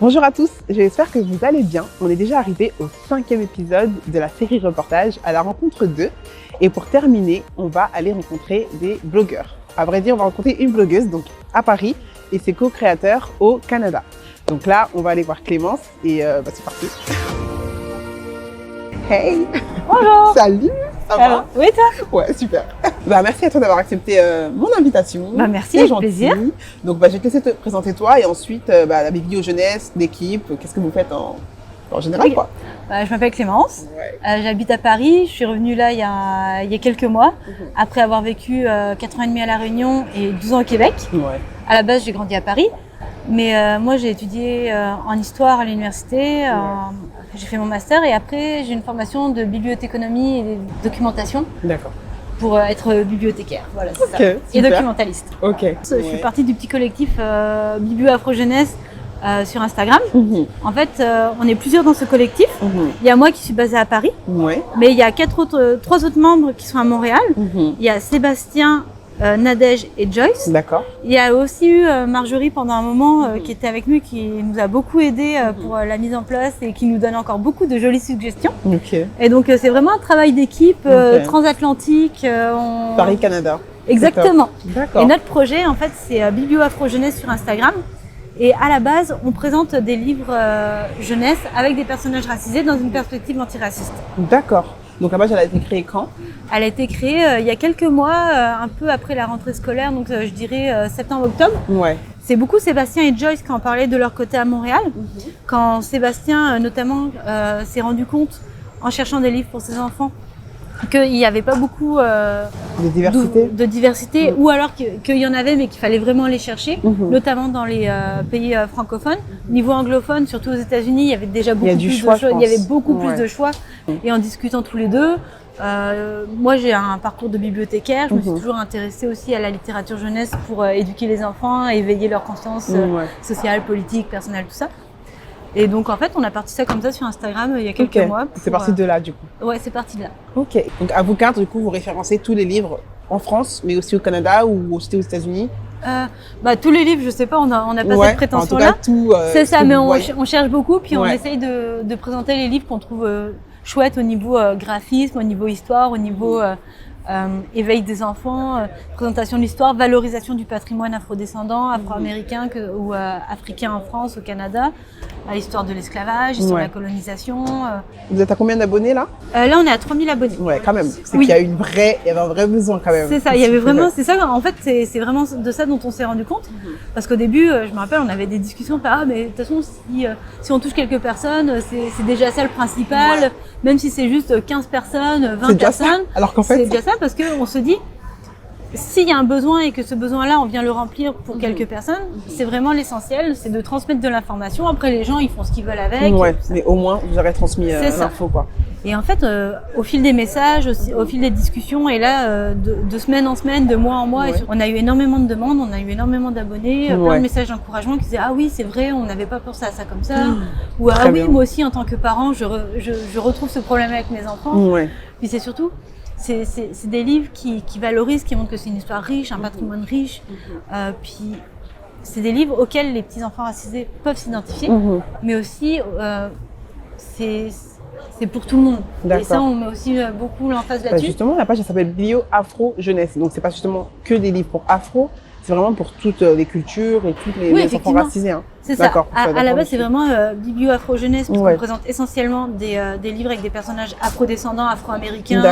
Bonjour à tous, j'espère que vous allez bien. On est déjà arrivé au 5e épisode de la série reportage à la rencontre d'eux. Et pour terminer, on va aller rencontrer des blogueurs. À vrai dire, on va rencontrer une blogueuse donc à Paris et ses co-créateurs au Canada. Donc là, on va aller voir Clémence et c'est parti. Hey! Bonjour! Salut! Ça va? Oui, toi? Ouais, super. Merci à toi d'avoir accepté mon invitation. Merci, avec plaisir. Donc, je vais te laisser te présenter toi et ensuite la vidéo jeunesse, l'équipe, qu'est-ce que vous faites en général, oui. quoi. Je m'appelle Clémence, j'habite à Paris, je suis revenue là il y a quelques mois, après avoir vécu 4 ans et demi à La Réunion et 12 ans au Québec. Ouais. À la base, j'ai grandi à Paris, mais moi j'ai étudié en histoire à l'université, j'ai fait mon master et après j'ai une formation de bibliothéconomie et de documentation. D'accord. Pour être bibliothécaire, voilà, c'est ça. Et super. Documentaliste. Ok. Je fais partie du petit collectif Biblio Afro Jeunesse sur Instagram. En fait, on est plusieurs dans ce collectif. Il y a moi qui suis basée à Paris, mais il y a 3 autres membres qui sont à Montréal. Il y a Sébastien, Nadège et Joyce. D'accord. Il y a aussi eu Marjorie pendant un moment qui était avec nous, qui nous a beaucoup aidé pour la mise en place et qui nous donne encore beaucoup de jolies suggestions. Okay. Et donc c'est vraiment un travail d'équipe transatlantique. Paris-Canada. Exactement. D'accord. Et notre projet, en fait, c'est Biblio Afro Jeunesse sur Instagram. Et à la base, on présente des livres jeunesse avec des personnages racisés dans une perspective antiraciste. D'accord. Donc la page, elle a été créée quand? Elle a été créée il y a quelques mois, un peu après la rentrée scolaire, donc je dirais septembre-octobre. Ouais. C'est beaucoup Sébastien et Joyce qui en parlaient de leur côté à Montréal. Quand Sébastien, notamment, s'est rendu compte, en cherchant des livres pour ses enfants, qu'il n'y avait pas beaucoup de diversité ou alors qu'il y en avait mais qu'il fallait vraiment les chercher, notamment dans les pays francophones. Niveau anglophone, surtout aux États-Unis, il y avait déjà beaucoup plus de choix. Il y avait beaucoup plus de choix. Et en discutant tous les deux, moi j'ai un parcours de bibliothécaire, je me suis toujours intéressée aussi à la littérature jeunesse pour éduquer les enfants, éveiller leur conscience sociale, politique, personnelle, tout ça. Et donc en fait, on a parti ça comme ça sur Instagram il y a quelques mois. C'est parti de là du coup. Ouais, c'est parti de là. Ok. Donc à vous quatre, du coup, vous référencez tous les livres en France, mais aussi au Canada ou aussi aux États-Unis? Tous les livres, je sais pas, on n'a pas cette prétention-là. C'est ça, mais on cherche beaucoup, puis on essaye de présenter les livres qu'on trouve chouettes au niveau graphisme, au niveau histoire, au niveau éveil des enfants, présentation de l'histoire, valorisation du patrimoine afrodescendant, afro-américain ou africain en France, au Canada, l'histoire de l'esclavage, l'histoire de la colonisation. Vous êtes à combien d'abonnés là? Là, on est à 3000 abonnés. Ouais, quand même. C'est qu'il y a il y avait un vrai besoin quand même. C'est ça, il y avait vraiment, c'est ça, en fait, c'est vraiment de ça dont on s'est rendu compte. Parce qu'au début, je me rappelle, on avait des discussions par mais de toute façon, si on touche quelques personnes, c'est déjà ça le principal. Même si c'est juste 15 personnes, 20 personnes. Alors qu'en fait, c'est déjà ça parce qu'on se dit, s'il y a un besoin et que ce besoin-là, on vient le remplir pour quelques personnes, c'est vraiment l'essentiel, c'est de transmettre de l'information. Après, les gens, ils font ce qu'ils veulent avec. Mais au moins, vous aurez transmis l'info, quoi. Et en fait, au fil des messages, au fil des discussions, et là, de semaine en semaine, de mois en mois, on a eu énormément de demandes, on a eu énormément d'abonnés, plein de messages d'encouragement qui disaient « Ah oui, c'est vrai, on n'avait pas pensé à ça comme ça. » Ou « Ah oui, moi aussi, en tant que parent, je retrouve ce problème avec mes enfants. » Puis c'est surtout, c'est des livres qui valorisent, qui montrent que c'est une histoire riche, un patrimoine riche. Puis c'est des livres auxquels les petits-enfants racisés peuvent s'identifier, mais aussi c'est pour tout le monde. Et ça, on met aussi beaucoup l'emphase là-dessus. Justement, la page, elle s'appelle Biblio Afro Jeunesse. Donc, c'est pas justement que des livres pour Afro, c'est vraiment pour toutes les cultures et tous les enfants racisés. Hein. C'est ça. À la base, c'est vraiment Biblio Afro Jeunesse, parce qu'on présente essentiellement des livres avec des personnages afro-descendants, afro-américains,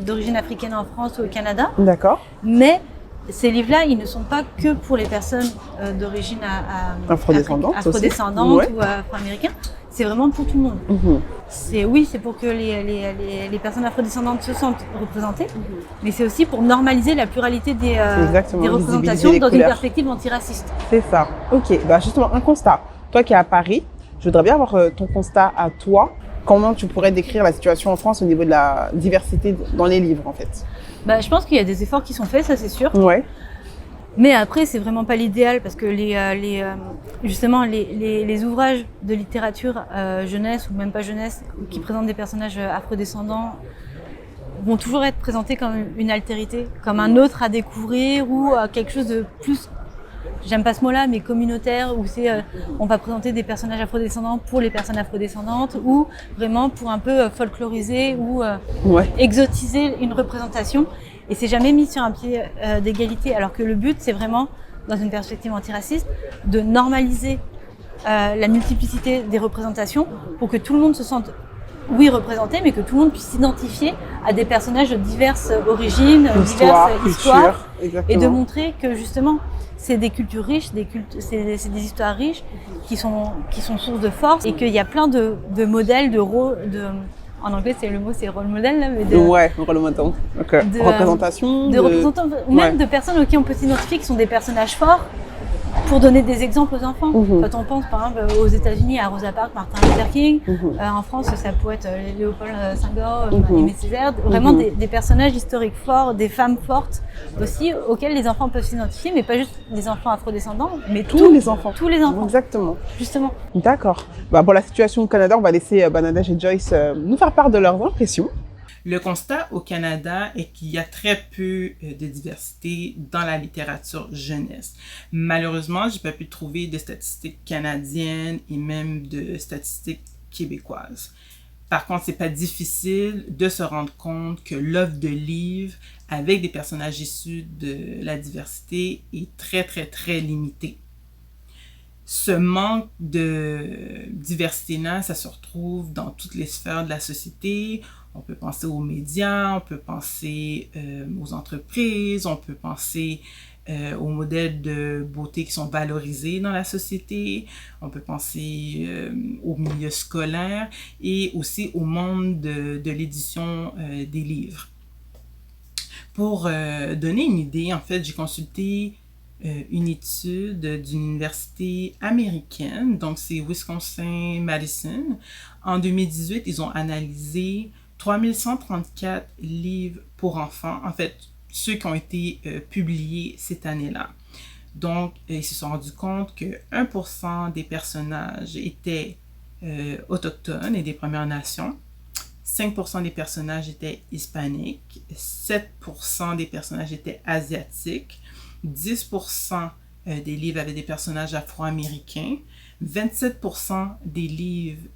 d'origine africaine en France ou au Canada. D'accord. Mais ces livres-là, ils ne sont pas que pour les personnes d'origine afrodescendantes ou afro-américains. C'est vraiment pour tout le monde. C'est pour que les personnes afrodescendantes se sentent représentées, mais c'est aussi pour normaliser la pluralité des représentations dans une perspective antiraciste. C'est ça. Ok, justement, un constat. Toi qui es à Paris, je voudrais bien avoir ton constat à toi. Comment tu pourrais décrire la situation en France au niveau de la diversité dans les livres, en fait? Je pense qu'il y a des efforts qui sont faits, ça c'est sûr. Mais après, c'est vraiment pas l'idéal parce que justement les ouvrages de littérature jeunesse ou même pas jeunesse qui présentent des personnages afrodescendants vont toujours être présentés comme une altérité, comme un autre à découvrir ou quelque chose de plus j'aime pas ce mot-là, mais communautaire, où c'est on va présenter des personnages afrodescendants pour les personnes afrodescendantes, ou vraiment pour un peu folkloriser ou exotiser une représentation. Et c'est jamais mis sur un pied d'égalité, alors que le but, c'est vraiment, dans une perspective antiraciste, de normaliser la multiplicité des représentations pour que tout le monde se sente représenté, mais que tout le monde puisse s'identifier à des personnages de diverses origines, diverses histoires, et de montrer que justement c'est des cultures riches, c'est des histoires riches qui sont source de force, et qu'il y a plein de modèles, de rôles, en anglais c'est rôle modèle là, mais rôle modèle. Okay. De représentations, même de personnes auxquelles on peut s'identifier, qui sont des personnages forts. Pour donner des exemples aux enfants, quand on pense par exemple aux États-Unis à Rosa Parks, Martin Luther King, en France ça pourrait être Léopold Senghor, Aimé Césaire, vraiment des personnages historiques forts, des femmes fortes aussi, auxquelles les enfants peuvent s'identifier, mais pas juste les enfants afrodescendants, mais tous les enfants. Exactement. Justement. D'accord. Pour la situation au Canada, on va laisser Banadège et Joyce nous faire part de leurs impressions. Le constat au Canada est qu'il y a très peu de diversité dans la littérature jeunesse. Malheureusement, j'ai pas pu trouver de statistiques canadiennes et même de statistiques québécoises. Par contre, c'est pas difficile de se rendre compte que l'offre de livres avec des personnages issus de la diversité est très, très, très limitée. Ce manque de diversité-là, ça se retrouve dans toutes les sphères de la société. On peut penser aux médias, on peut penser aux entreprises, on peut penser aux modèles de beauté qui sont valorisés dans la société, on peut penser au milieu scolaire et aussi au monde de l'édition des livres. Pour donner une idée, en fait, j'ai consulté une étude d'une université américaine, donc c'est Wisconsin-Madison. En 2018, ils ont analysé 3134 livres pour enfants, en fait, ceux qui ont été publiés cette année-là. Donc, ils se sont rendus compte que 1% des personnages étaient autochtones et des Premières Nations, 5% des personnages étaient hispaniques, 7% des personnages étaient asiatiques, 10% des livres avaient des personnages afro-américains, 27% des livres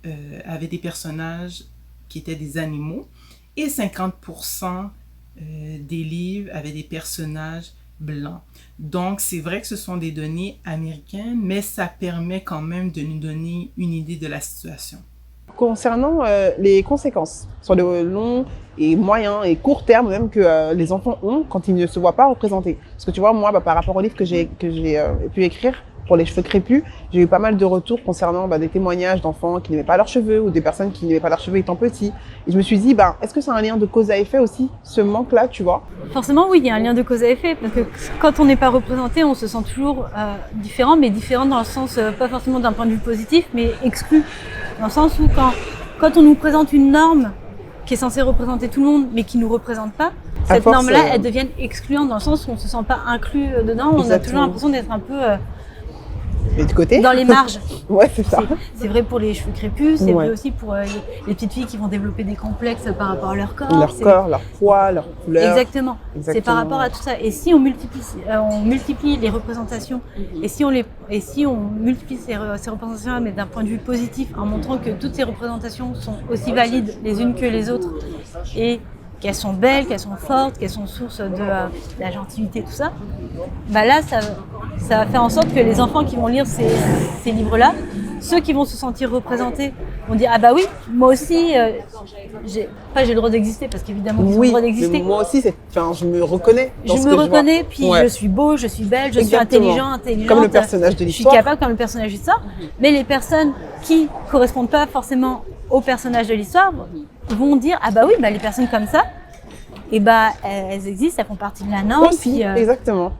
avaient des personnages qui étaient des animaux, et 50% des livres avaient des personnages blancs. Donc, c'est vrai que ce sont des données américaines, mais ça permet quand même de nous donner une idée de la situation. Concernant les conséquences sur le long et moyen et court terme même que les enfants ont quand ils ne se voient pas représentés. Parce que tu vois, moi, par rapport au livre que j'ai pu écrire pour les cheveux crépus, j'ai eu pas mal de retours concernant des témoignages d'enfants qui n'aimaient pas leurs cheveux ou des personnes qui n'aimaient pas leurs cheveux étant petits. Et je me suis dit, est-ce que c'est un lien de cause à effet aussi, ce manque-là, tu vois? Forcément, oui, il y a un lien de cause à effet, parce que quand on n'est pas représenté, on se sent toujours différent, mais différent dans le sens, pas forcément d'un point de vue positif, mais exclu. Dans le sens où quand on nous présente une norme qui est censée représenter tout le monde, mais qui ne nous représente pas, cette norme-là, elle devient excluante dans le sens où on ne se sent pas inclus dedans. On a toujours l'impression d'être un peu de côté. Dans les marges. Ouais, c'est ça. C'est vrai pour les cheveux crépus, c'est vrai aussi pour les petites filles qui vont développer des complexes par rapport à leur corps. Leur corps, leur poids, leur couleur. Exactement. C'est par rapport à tout ça. Et si on multiplie les représentations, et si on multiplie ces représentations, mais d'un point de vue positif, en montrant que toutes ces représentations sont aussi valides les unes que les autres, et qu'elles sont belles, qu'elles sont fortes, qu'elles sont source de la gentilité, tout ça, là, ça va faire en sorte que les enfants qui vont lire ces livres-là, ceux qui vont se sentir représentés, vont dire « Ah bah oui, moi aussi, j'ai le droit d'exister », parce qu'évidemment, ils ont le droit d'exister. Moi aussi, je me reconnais dans je me reconnais, puis je suis beau, je suis belle, je suis intelligente. Comme le personnage de l'histoire. Je suis capable comme le personnage de l'histoire. Mais les personnes qui correspondent pas forcément au personnage de l'histoire vont dire « Ah bah oui, les personnes comme ça, elles existent, elles font partie de la norme. » Aussi, exactement.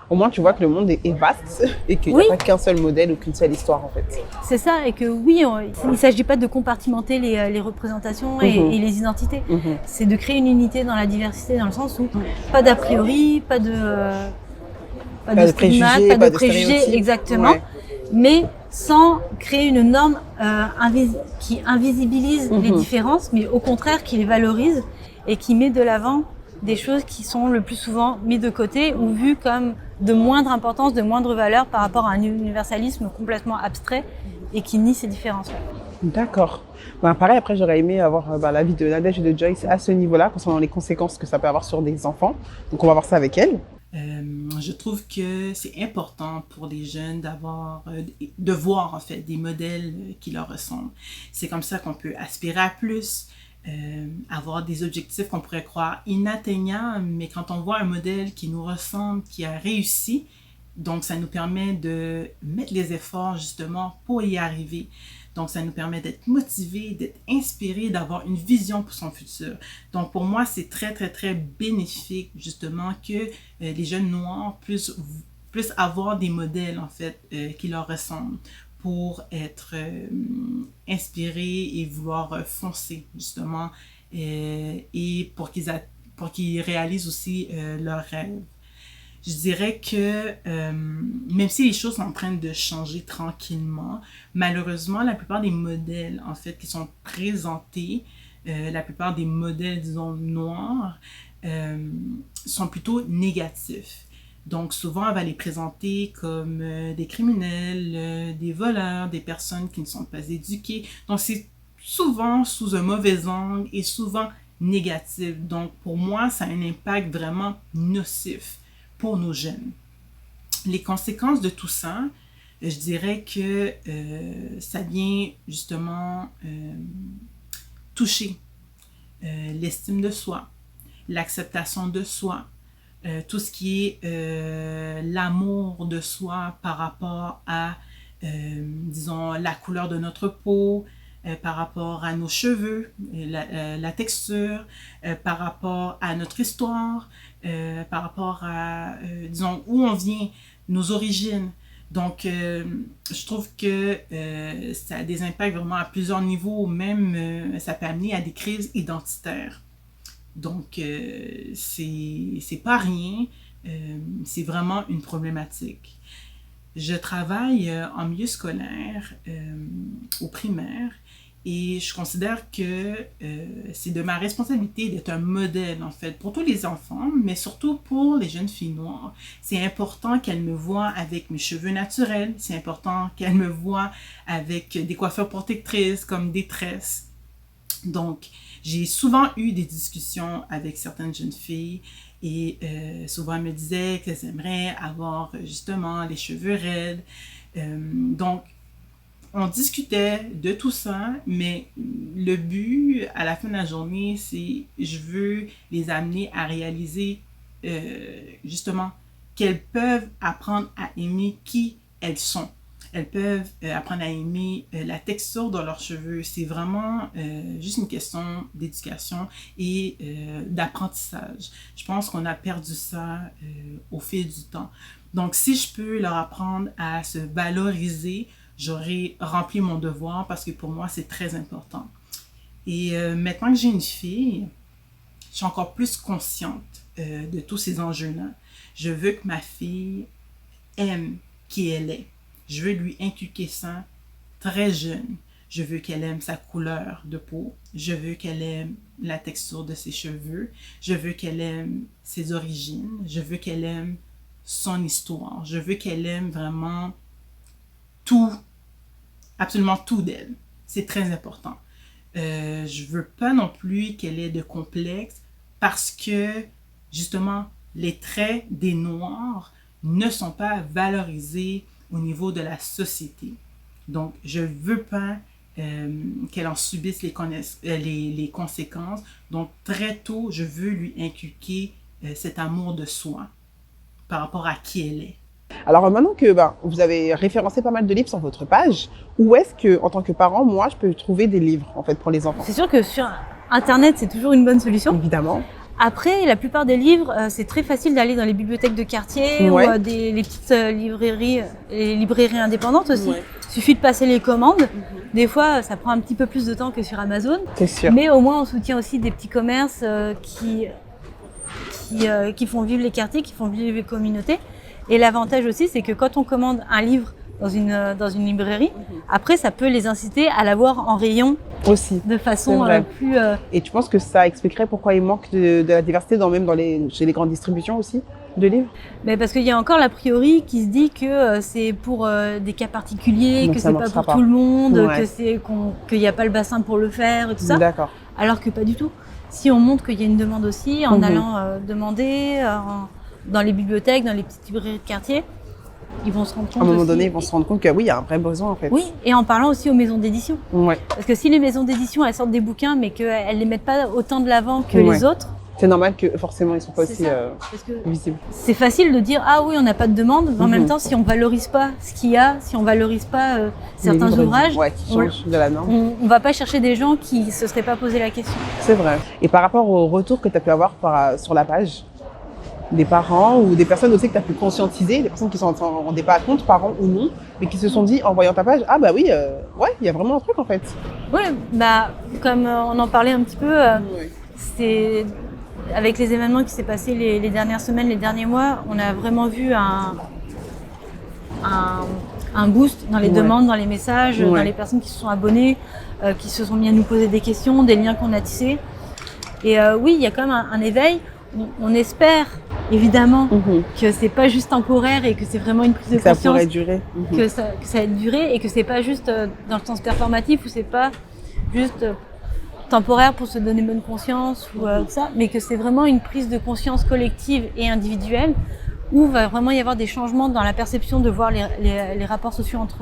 Au moins, tu vois que le monde est vaste et qu'il n'y a pas qu'un seul modèle ou qu'une seule histoire, en fait. C'est ça, et que oui, il ne s'agit pas de compartimenter les représentations et les identités. C'est de créer une unité dans la diversité, dans le sens où pas d'a priori, pas de stigmates, pas de préjugés, exactement, mais sans créer une norme qui invisibilise les différences, mais au contraire qui les valorise et qui met de l'avant des choses qui sont le plus souvent mises de côté ou vues comme de moindre importance, de moindre valeur par rapport à un universalisme complètement abstrait et qui nie ces différences. D'accord. Pareil, après, j'aurais aimé avoir l'avis de Nadège et de Joyce à ce niveau-là, concernant les conséquences que ça peut avoir sur des enfants. Donc, on va voir ça avec elles. Je trouve que c'est important pour les jeunes de voir en fait des modèles qui leur ressemblent. C'est comme ça qu'on peut aspirer à plus, avoir des objectifs qu'on pourrait croire inatteignables, mais quand on voit un modèle qui nous ressemble, qui a réussi, donc ça nous permet de mettre les efforts justement pour y arriver. Donc, ça nous permet d'être motivés, d'être inspirés, d'avoir une vision pour son futur. Donc, pour moi, c'est très, très, très bénéfique, justement, que les jeunes noirs puissent avoir des modèles, en fait, qui leur ressemblent pour être inspirés et vouloir foncer, justement, et pour qu'ils réalisent aussi leurs rêves. Je dirais que même si les choses sont en train de changer tranquillement, malheureusement, la plupart des modèles, en fait, qui sont présentés, la plupart des modèles, disons, noirs, sont plutôt négatifs. Donc, souvent, on va les présenter comme des criminels, des voleurs, des personnes qui ne sont pas éduquées. Donc, c'est souvent sous un mauvais angle et souvent négatif. Donc, pour moi, ça a un impact vraiment nocif pour nos jeunes. Les conséquences de tout ça, je dirais que ça vient justement toucher l'estime de soi, l'acceptation de soi, tout ce qui est l'amour de soi par rapport à, disons, la couleur de notre peau, par rapport à nos cheveux, la texture, par rapport à notre histoire, par rapport à, disons, où on vient, nos origines. Donc, je trouve que ça a des impacts vraiment à plusieurs niveaux, même ça peut amener à des crises identitaires. Donc, c'est pas rien, c'est vraiment une problématique. Je travaille en milieu scolaire, au primaire, et je considère que c'est de ma responsabilité d'être un modèle, en fait, pour tous les enfants, mais surtout pour les jeunes filles noires. C'est important qu'elles me voient avec mes cheveux naturels, c'est important qu'elles me voient avec des coiffures protectrices comme des tresses. Donc, j'ai souvent eu des discussions avec certaines jeunes filles et souvent elles me disaient qu'elles aimeraient avoir justement les cheveux raides. Donc, on discutait de tout ça, mais le but à la fin de la journée, c'est je veux les amener à réaliser justement qu'elles peuvent apprendre à aimer qui elles sont. Elles peuvent apprendre à aimer la texture de leurs cheveux. C'est vraiment juste une question d'éducation et d'apprentissage. Je pense qu'on a perdu ça au fil du temps. Donc, si je peux leur apprendre à se valoriser, j'aurai rempli mon devoir parce que pour moi, c'est très important. Et maintenant que j'ai une fille, je suis encore plus consciente de tous ces enjeux-là. Je veux que ma fille aime qui elle est. Je veux lui inculquer ça très jeune. Je veux qu'elle aime sa couleur de peau. Je veux qu'elle aime la texture de ses cheveux. Je veux qu'elle aime ses origines. Je veux qu'elle aime son histoire. Je veux qu'elle aime vraiment tout, absolument tout d'elle. C'est très important. Je veux pas non plus qu'elle ait de complexe parce que, justement, les traits des Noirs ne sont pas valorisés au niveau de la société. Donc, je veux pas qu'elle en subisse les conséquences. Donc, très tôt, je veux lui inculquer cet amour de soi par rapport à qui elle est. Alors maintenant que vous avez référencé pas mal de livres sur votre page, où est-ce que, en tant que parent, moi, je peux trouver des livres en fait pour les enfants? C'est sûr que sur Internet, c'est toujours une bonne solution. Évidemment. Après, la plupart des livres, c'est très facile d'aller dans les bibliothèques de quartier ou les petites librairies, les librairies indépendantes aussi. Ouais. Il suffit de passer les commandes. Des fois, ça prend un petit peu plus de temps que sur Amazon. C'est sûr. Mais au moins, on soutient aussi des petits commerces qui font vivre les quartiers, qui font vivre les communautés. Et l'avantage aussi, c'est que quand on commande un livre dans une librairie, après, ça peut les inciter à l'avoir en rayon Aussi. de façon plus... Et tu penses que ça expliquerait pourquoi il manque de la diversité chez les grandes distributions aussi de livres? Mais parce qu'il y a encore l'a priori qui se dit que c'est pour des cas particuliers, Donc que ça c'est pas marchera pour tout le monde, Ouais. qu'il n'y a pas le bassin pour le faire et tout ça. D'accord. Alors que pas du tout. Si on montre qu'il y a une demande aussi, en allant demander dans les bibliothèques, dans les petites librairies de quartier, ils vont se rendre compte À un moment aussi. donné, ils vont se rendre compte que oui, il y a un vrai besoin en fait. Oui, et en parlant aussi aux maisons d'édition. Ouais. Parce que si les maisons d'édition, elles sortent des bouquins, mais qu'elles les mettent pas autant de l'avant que Ouais. les autres, C'est normal que forcément ils sont pas c'est aussi ça. Parce que visibles. c'est facile de dire ah oui, on n'a pas de demande, mais en même temps, si on valorise pas ce qu'il y a, si on valorise pas certains Les livres, ouvrages, ouais, qui changent de la norme. on va pas chercher des gens qui se seraient pas posé la question. C'est vrai. Et par rapport au retour que tu as pu avoir sur la page, des parents ou des personnes aussi que tu as pu conscientiser, des personnes qui s'en rendaient pas compte, parents ou non, mais qui se sont dit en voyant ta page, ah bah oui, ouais, il y a vraiment un truc en fait. Oui, bah comme on en parlait un petit peu, c'est avec les événements qui s'est passés les dernières semaines, les derniers mois, on a vraiment vu un boost dans les demandes, dans les messages, dans les personnes qui se sont abonnées, qui se sont mis à nous poser des questions, des liens qu'on a tissés. Et oui, il y a quand même un éveil. On espère évidemment que c'est pas juste temporaire et que c'est vraiment une prise de conscience. Ça pourrait durer. Que ça va durer et que c'est pas juste dans le sens performatif ou c'est pas juste temporaire pour se donner bonne conscience ou tout ça, mais que c'est vraiment une prise de conscience collective et individuelle où va vraiment y avoir des changements dans la perception de voir les rapports sociaux entre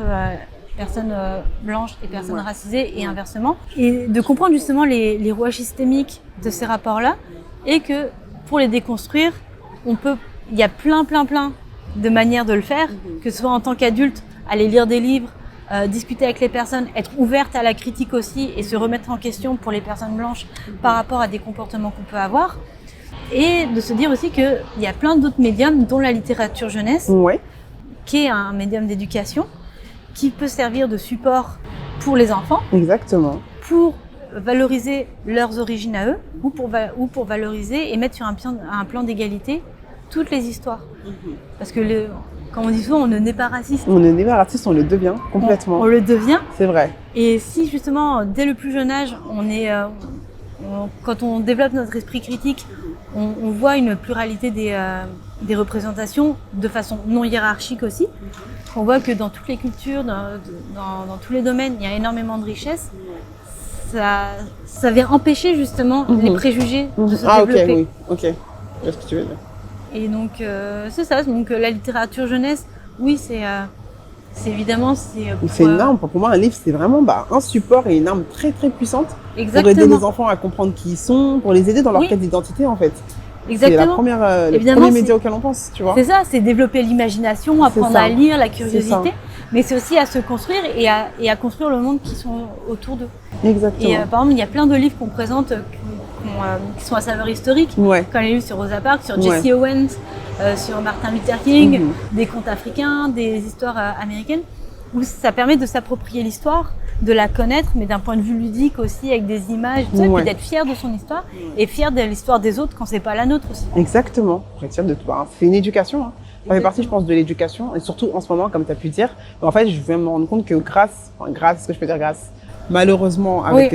personnes blanches et personnes racisées et inversement, et de comprendre justement les rouages systémiques de ces rapports-là, et que pour les déconstruire, il y a plein de manières de le faire, que ce soit en tant qu'adulte, aller lire des livres, discuter avec les personnes, être ouverte à la critique aussi et se remettre en question pour les personnes blanches par rapport à des comportements qu'on peut avoir, et de se dire aussi qu'il y a plein d'autres médiums, dont la littérature jeunesse, qui est un médium d'éducation, qui peut servir de support pour les enfants. Exactement. Pour valoriser leurs origines à eux, ou pour valoriser et mettre sur un plan d'égalité toutes les histoires. Parce que, comme on dit souvent, on ne naît pas raciste. On ne naît pas raciste, on le devient complètement. On le devient. C'est vrai. Et si justement, dès le plus jeune âge, quand on développe notre esprit critique, on voit une pluralité des représentations de façon non hiérarchique aussi. On voit que dans toutes les cultures, dans tous les domaines, il y a énormément de richesses. Ça vient empêcher justement les préjugés de se développer. Ok. Je sais ce que tu veux dire. Et donc, c'est ça. Donc, la littérature jeunesse, oui, c'est évidemment... C'est une arme. Pour moi, un livre, c'est vraiment un support et une arme très, très puissante. Exactement. Pour aider les enfants à comprendre qui ils sont, pour les aider dans leur quête d'identité, en fait. Exactement. C'est le premier média auquel on pense, tu vois. C'est ça, c'est développer l'imagination, apprendre à lire, la curiosité. Mais c'est aussi à se construire et à construire le monde qui sont autour d'eux. Exactement. Et par exemple, il y a plein de livres qu'on présente qui sont à saveur historique. Comme les livres sur Rosa Parks, sur Jesse Owens, sur Martin Luther King, des contes africains, des histoires américaines, où ça permet de s'approprier l'histoire, de la connaître, mais d'un point de vue ludique aussi, avec des images, puis d'être fier de son histoire et fier de l'histoire des autres quand c'est pas la nôtre aussi. Exactement. Pour être fier de tout. C'est une éducation. Ça fait partie, je pense, de l'éducation, et surtout en ce moment, comme tu as pu dire. En fait, je viens me rendre compte que malheureusement, avec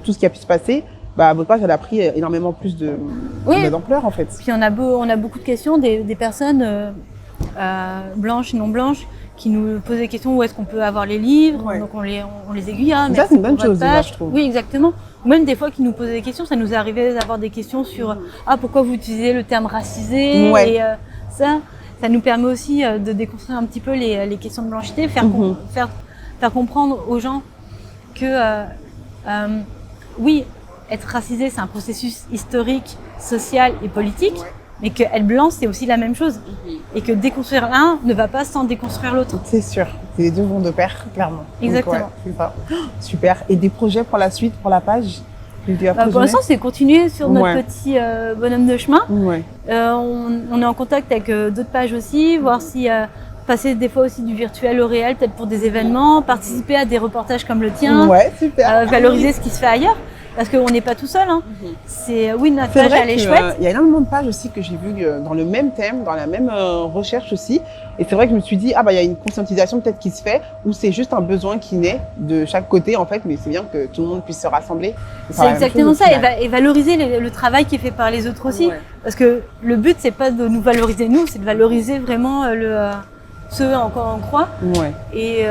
tout ce qui a pu se passer, votre page, elle a pris énormément plus d'ampleur, en fait. Puis on a beaucoup de questions des personnes blanches et non blanches qui nous posent des questions où est-ce qu'on peut avoir les livres, donc on les aiguille. Ça, c'est une bonne chose, déjà, je trouve. Oui, exactement. Ou même des fois qui nous posent des questions, ça nous est arrivé d'avoir des questions sur pourquoi vous utilisez le terme racisé, et ça nous permet aussi de déconstruire un petit peu les questions de blanchité, faire comprendre aux gens que oui, être racisé, c'est un processus historique, social et politique, mais qu'être blanc, c'est aussi la même chose. Et que déconstruire l'un ne va pas sans déconstruire l'autre. C'est sûr, les deux vont de pair, clairement. Exactement. Donc, c'est ça. Super. Et des projets pour la suite, pour la page? Pour l'instant, c'est continuer sur notre petit bonhomme de chemin. On est en contact avec d'autres pages aussi, voir si passer des fois aussi du virtuel au réel, peut-être pour des événements, participer à des reportages comme le tien, super. Valoriser ce qui se fait ailleurs. parce qu'on n'est pas tout seul. Hein. C'est oui, notre C'est page vrai elle est que, chouette. il y a énormément de pages aussi que j'ai vues dans le même thème, dans la même recherche aussi. Et c'est vrai que je me suis dit, il y a une conscientisation peut-être qui se fait, ou c'est juste un besoin qui naît de chaque côté en fait, mais c'est bien que tout le monde puisse se rassembler. C'est exactement ça, et valoriser le travail qui est fait par les autres aussi. Ouais. Parce que le but, c'est pas de nous valoriser nous, c'est de valoriser vraiment ceux en quoi on croit. Ouais. Et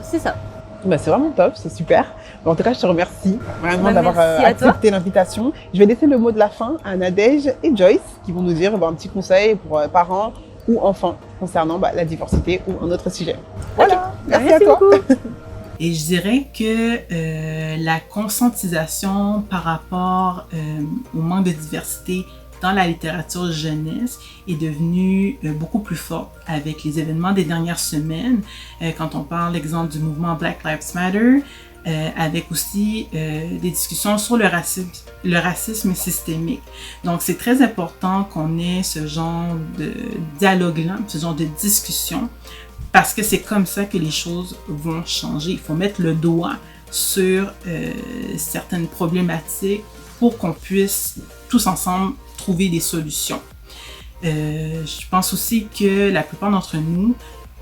c'est ça. C'est vraiment top, c'est super. En tout cas, je te remercie vraiment d'avoir merci à toi. accepté l'invitation. Je vais laisser le mot de la fin à Nadège et Joyce qui vont nous dire un petit conseil pour parents ou enfants concernant la diversité ou un autre sujet. Voilà, merci à toi. Beaucoup. Et je dirais que la conscientisation par rapport au manque de diversité dans la littérature jeunesse est devenue beaucoup plus forte avec les événements des dernières semaines. Quand on parle, exemple, du mouvement Black Lives Matter, avec aussi des discussions sur le racisme systémique. Donc, c'est très important qu'on ait ce genre de dialogue-là, ce genre de discussion, parce que c'est comme ça que les choses vont changer. Il faut mettre le doigt sur certaines problématiques pour qu'on puisse tous ensemble trouver des solutions. Je pense aussi que la plupart d'entre nous,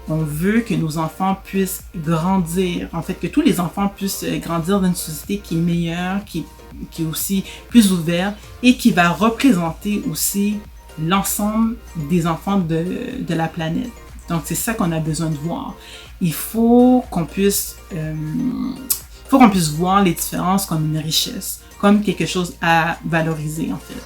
on veut que nos enfants puissent grandir, en fait, que tous les enfants puissent grandir dans une société qui est meilleure, qui est aussi plus ouverte et qui va représenter aussi l'ensemble des enfants de la planète. Donc, c'est ça qu'on a besoin de voir. Il faut qu'on puisse voir les différences comme une richesse, comme quelque chose à valoriser, en fait.